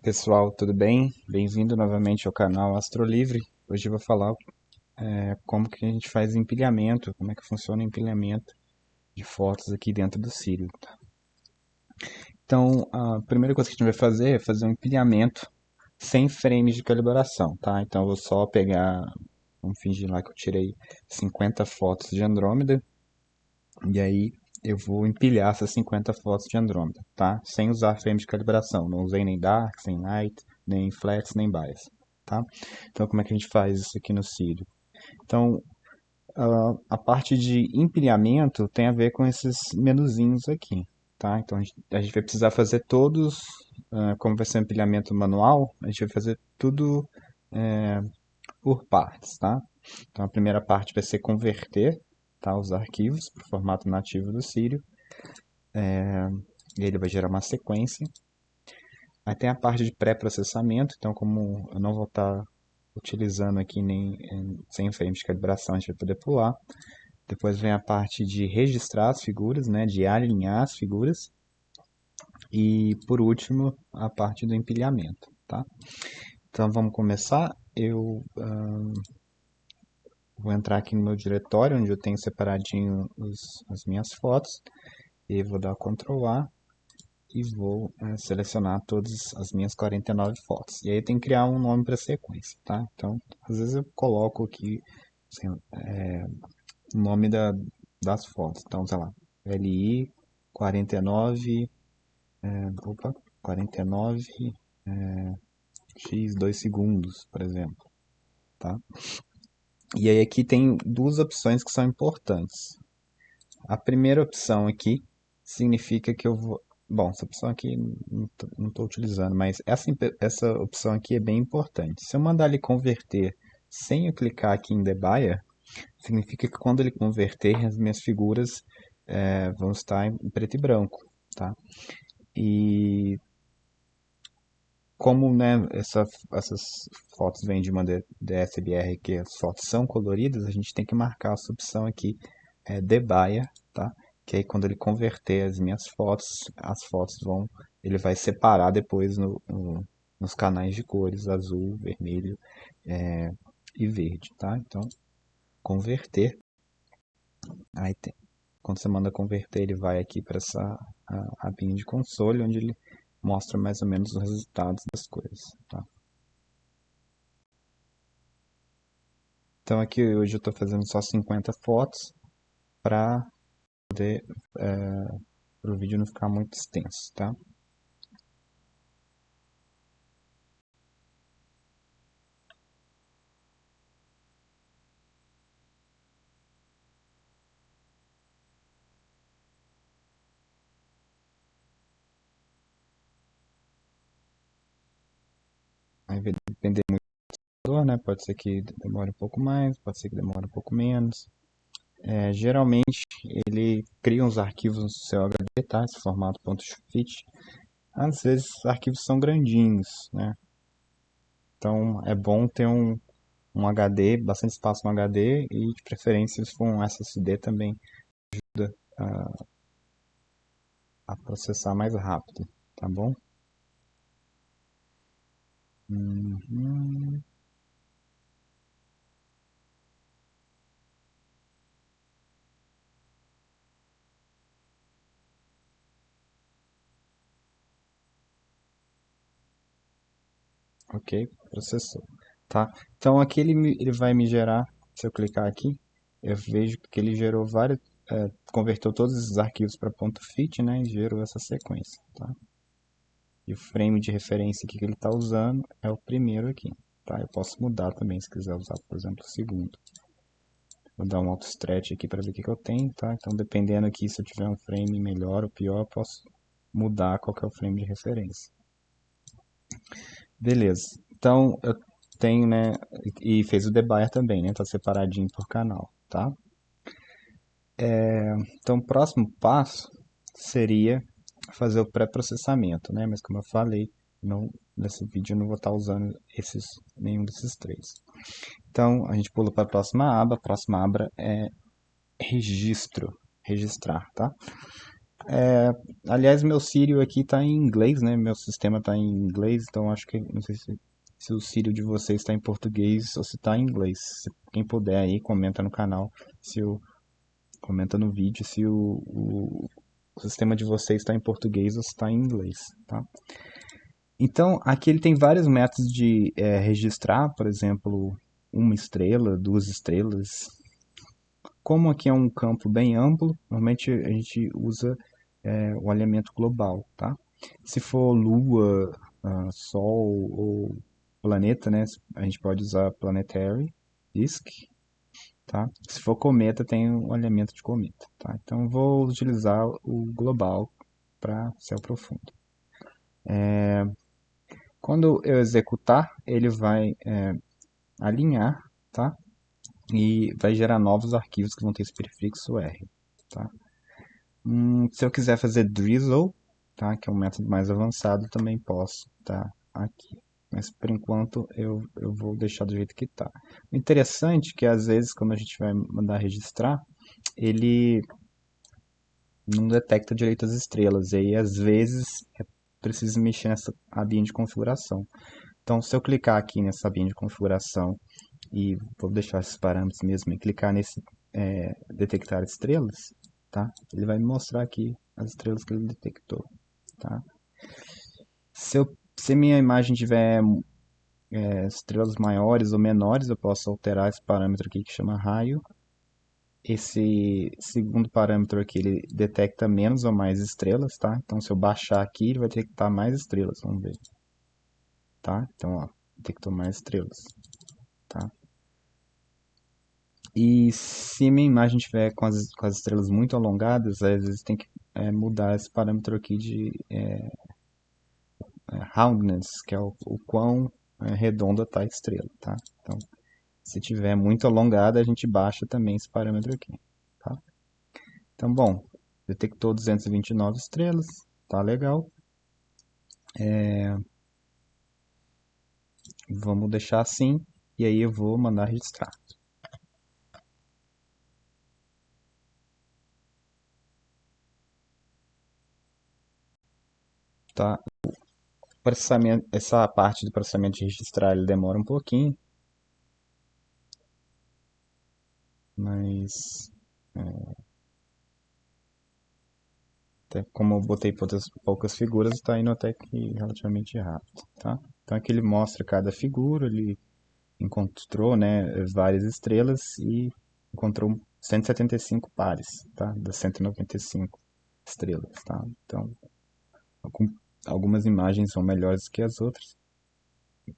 Pessoal, tudo bem? Bem-vindo novamente ao canal AstroLivre. Hoje eu vou falar como que a gente faz empilhamento, como é que funciona o empilhamento de fotos aqui dentro do Círio. Tá? Então, a primeira coisa que a gente vai fazer é fazer um empilhamento sem frames de calibração, tá? Então, eu vou só pegar, vamos fingir lá que eu tirei 50 fotos de Andrômeda, e aí eu vou empilhar essas 50 fotos de Andrômeda, tá? Sem usar frames de calibração. Não usei nem Dark, nem Night, nem Flats, nem Bias, tá? Então, como é que a gente faz isso aqui no Círio? Então, a parte de empilhamento tem a ver com esses menuzinhos aqui, tá? Então, a gente vai precisar fazer todos, como vai ser um empilhamento manual, a gente vai fazer tudo por partes, tá? Então, a primeira parte vai ser converter, tá, os arquivos para o formato nativo do Círio. E ele vai gerar uma sequência. Aí tem a parte de pré-processamento, então como eu não vou estar utilizando aqui nem sem frame de calibração, a gente vai poder pular. Depois vem a parte de registrar as figuras, né, de alinhar as figuras. E por último, a parte do empilhamento, tá? Então vamos começar. Eu vou entrar aqui no meu diretório, onde eu tenho separadinho as minhas fotos. E vou dar Ctrl A e vou selecionar todas as minhas 49 fotos. E aí tem que criar um nome para a sequência, tá? Então, às vezes eu coloco aqui assim, o nome das fotos. Então, sei lá, LI 49, opa, 49 x 2 segundos, por exemplo, tá? E aí aqui tem duas opções que são importantes. A primeira opção aqui significa que eu vou. Bom, essa opção aqui não estou utilizando, mas essa opção aqui é bem importante. Se eu mandar ele converter sem eu clicar aqui em Debye, significa que quando ele converter, as minhas figuras vão estar em preto e branco, tá? E como né, essas fotos vêm de uma DSLR que as fotos são coloridas, a gente tem que marcar essa opção aqui, Debye, tá? Que aí quando ele converter as minhas fotos, as fotos ele vai separar depois nos canais de cores azul, vermelho e verde, tá? Então, converter, aí quando você manda converter, ele vai aqui para essa abinha de console, onde ele mostra mais ou menos os resultados das coisas, tá? Então aqui hoje eu estou fazendo só 50 fotos para poder o vídeo não ficar muito extenso, tá? Aí vai depender muito do computador, né? Pode ser que demore um pouco mais, pode ser que demore um pouco menos. Geralmente ele cria uns arquivos no seu HD, tá? Esse formato .fit. Às vezes os arquivos são grandinhos, né? Então é bom ter um HD, bastante espaço no HD e de preferência se for um SSD também a processar mais rápido, tá bom? Uhum. Ok, processou. Tá? Então aqui ele vai me gerar, se eu clicar aqui, eu vejo que ele gerou vários, converteu todos esses arquivos para .fit, né, e gerou essa sequência, tá? E o frame de referência aqui que ele está usando é o primeiro aqui, tá? Eu posso mudar também se quiser usar, por exemplo, o segundo. Vou dar um auto stretch aqui para ver o que eu tenho, tá? Então dependendo aqui se eu tiver um frame melhor ou pior, eu posso mudar qual que é o frame de referência. Beleza. Então, eu tenho, né, e fez o debye também, né, tá separadinho por canal, tá? Então, o próximo passo seria fazer o pré-processamento, né, mas como eu falei, nesse vídeo eu não vou estar usando nenhum desses três. Então, a gente pula para a próxima aba é registrar, tá? Aliás, meu Sírio aqui está em inglês, né? Meu sistema está em inglês, então acho que não sei se o Sírio de vocês está em português ou se está em inglês. Quem puder aí, comenta no canal, se o, comenta no vídeo se o sistema de vocês está em português ou se está em inglês, tá? Então, aqui ele tem vários métodos de registrar, por exemplo, uma estrela, duas estrelas. Como aqui é um campo bem amplo, normalmente a gente usa o alinhamento global, tá? Se for Lua, Sol ou planeta, né, a gente pode usar Planetary Disk, tá? Se for cometa, tem o alinhamento de cometa, tá? Então, vou utilizar o global para céu profundo. Quando eu executar, ele vai alinhar, tá? E vai gerar novos arquivos que vão ter esse prefixo R, tá? Se eu quiser fazer drizzle, tá? Que é um método mais avançado, também posso, tá? Aqui. Mas por enquanto eu vou deixar do jeito que tá. O interessante é que às vezes quando a gente vai mandar registrar, ele não detecta direito as estrelas. E aí às vezes é preciso mexer nessa abinha de configuração. Então se eu clicar aqui nessa abinha de configuração e vou deixar esses parâmetros mesmo e clicar nesse detectar estrelas, tá? Ele vai me mostrar aqui as estrelas que ele detectou, tá? Se minha imagem tiver estrelas maiores ou menores, eu posso alterar esse parâmetro aqui que chama raio. Esse segundo parâmetro aqui, ele detecta menos ou mais estrelas, tá? Então, se eu baixar aqui, ele vai detectar mais estrelas, vamos ver, tá? Então, ó, detectou mais estrelas, tá? E se minha imagem tiver com as estrelas muito alongadas, às vezes tem que mudar esse parâmetro aqui de roundness, que é o quão redonda está a estrela, tá? Então, se tiver muito alongada, a gente baixa também esse parâmetro aqui, tá? Então, bom, detectou 229 estrelas, tá legal. Vamos deixar assim, e aí eu vou mandar registrar. Tá? Processamento, essa parte do processamento de registrar ele demora um pouquinho, mas até como eu botei poucas figuras, está indo até que relativamente rápido, tá? Então aqui ele mostra cada figura, ele encontrou, né, várias estrelas e encontrou 175 pares, tá? Das 195 estrelas, tá? Então, algumas imagens são melhores que as outras,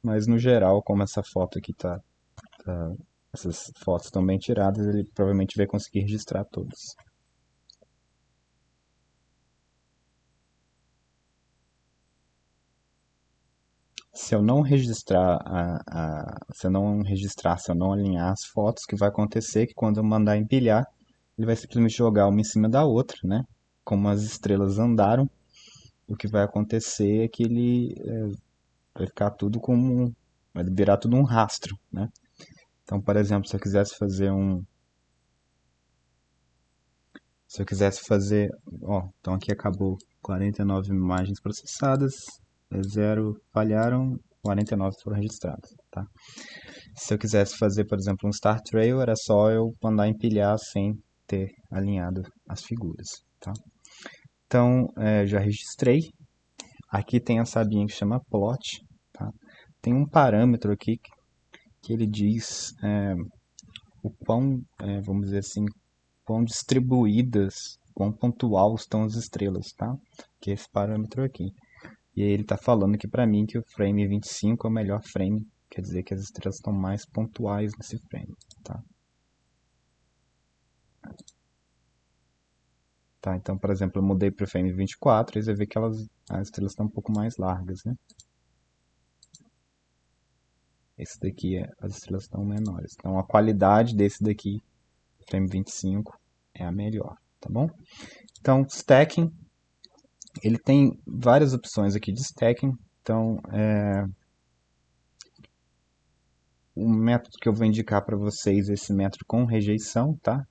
mas no geral, como essa foto aqui essas fotos estão bem tiradas, ele provavelmente vai conseguir registrar todas. Se eu não registrar se eu não alinhar as fotos, o que vai acontecer é que quando eu mandar empilhar, ele vai simplesmente jogar uma em cima da outra, né? Como as estrelas andaram, o que vai acontecer é que ele vai ficar tudo como vai virar tudo um rastro, né? Então, por exemplo, se eu quisesse fazer, ó, então aqui acabou 49 imagens processadas, zero falharam, 49 foram registradas, tá? Se eu quisesse fazer, por exemplo, um Star Trail, era só eu mandar empilhar sem ter alinhado as figuras, tá? Então, já registrei. Aqui tem a sabinha que chama plot, tá? Tem um parâmetro aqui que ele diz o quão, vamos dizer assim, quão distribuídas, quão pontual estão as estrelas, tá? Que é esse parâmetro aqui. E aí ele está falando aqui para mim que o frame 25 é o melhor frame, quer dizer que as estrelas estão mais pontuais nesse frame, tá? Tá, então, por exemplo, eu mudei para o frame 24 e você vê que as estrelas estão um pouco mais largas, né? Esse daqui, as estrelas estão menores. Então, a qualidade desse daqui, frame 25, é a melhor, tá bom? Então, stacking, ele tem várias opções aqui de stacking. Então, o método que eu vou indicar para vocês é esse método com rejeição, tá?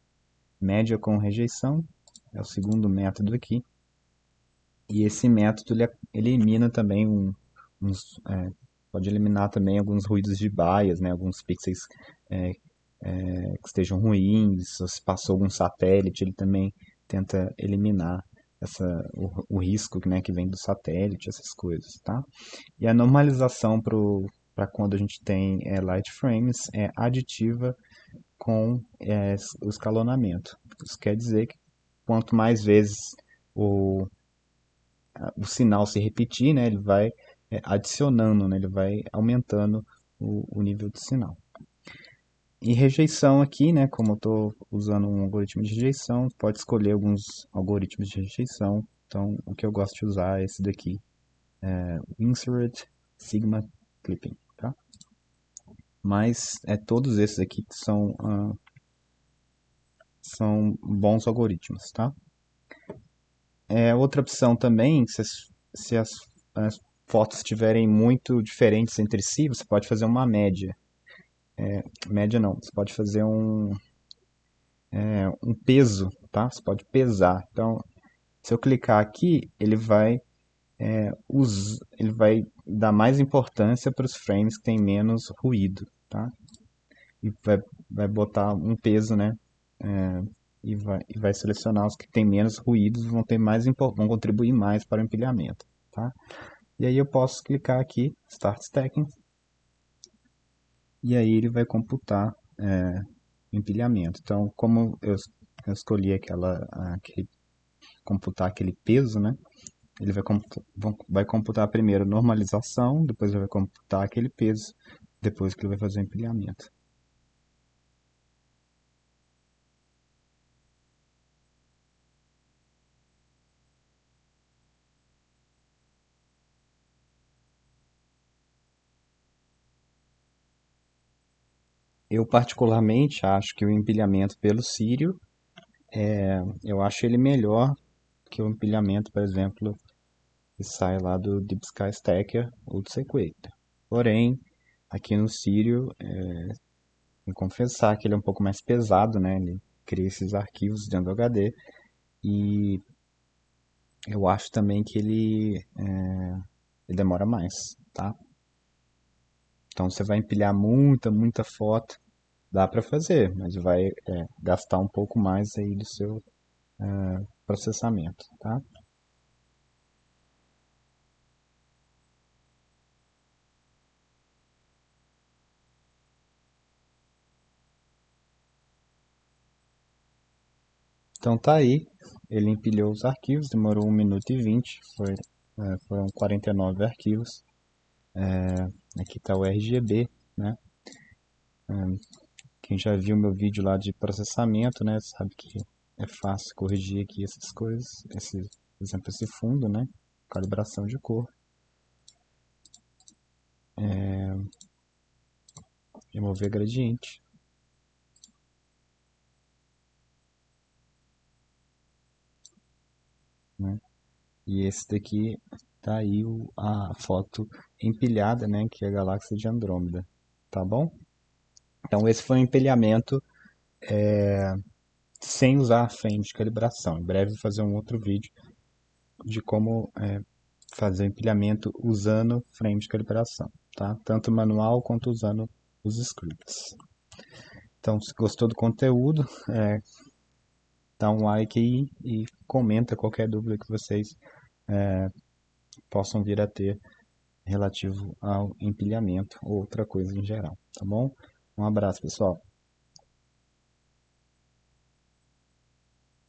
Média com rejeição, é o segundo método aqui. E esse método ele elimina também pode eliminar também alguns ruídos de bias, né? Alguns pixels é, que estejam ruins, se passou algum satélite, ele também tenta eliminar o risco, né, que vem do satélite, essas coisas, tá? E a normalização para quando a gente tem light frames é aditiva com o escalonamento. Isso quer dizer que quanto mais vezes o, o sinal se repetir, né, ele vai adicionando, né, ele vai aumentando o nível de sinal. E rejeição aqui, né, como eu estou usando um algoritmo de rejeição, pode escolher alguns algoritmos de rejeição. Então, o que eu gosto de usar é esse daqui, o Insert Sigma Clipping, tá? Mas todos esses aqui são bons algoritmos, tá? Outra opção também, se as fotos estiverem muito diferentes entre si, você pode fazer uma média. Média não, você pode fazer um peso, tá? Você pode pesar. Então, se eu clicar aqui, ele vai dar mais importância para os frames que tem menos ruído, tá? E vai botar um peso, né? E vai selecionar os que tem menos ruídos, vão contribuir mais para o empilhamento, tá? E aí eu posso clicar aqui, Start Stacking, e aí ele vai computar empilhamento. Então, como eu escolhi computar aquele peso, né? Ele vai computar primeiro normalização, depois ele vai computar aquele peso, depois que ele vai fazer o empilhamento. Eu particularmente acho que o empilhamento pelo Sírio, eu acho ele melhor que o empilhamento, por exemplo, que sai lá do Deep Sky Stacker ou do Sequator. Porém, aqui no Sírio, em confessar que ele é um pouco mais pesado, né? Ele cria esses arquivos dentro do HD e eu acho também que ele demora mais, tá? Então você vai empilhar muita foto, dá para fazer, mas vai gastar um pouco mais aí do seu processamento, tá? Então tá aí, ele empilhou os arquivos, demorou 1 minuto e 20, foram 49 arquivos. Aqui está o RGB, né? Quem já viu meu vídeo lá de processamento, né, sabe que é fácil corrigir aqui essas coisas. Por exemplo, esse fundo, né? Calibração de cor. Remover gradiente, né? E esse daqui tá aí a foto empilhada, né? Que é a galáxia de Andrômeda, tá bom? Então esse foi um empilhamento sem usar a frame de calibração. Em breve vou fazer um outro vídeo de como fazer empilhamento usando frame de calibração, tá? Tanto manual quanto usando os scripts. Então, se gostou do conteúdo, dá um like aí e comenta qualquer dúvida que vocês possam vir a ter relativo ao empilhamento ou outra coisa em geral, tá bom? Um abraço, pessoal.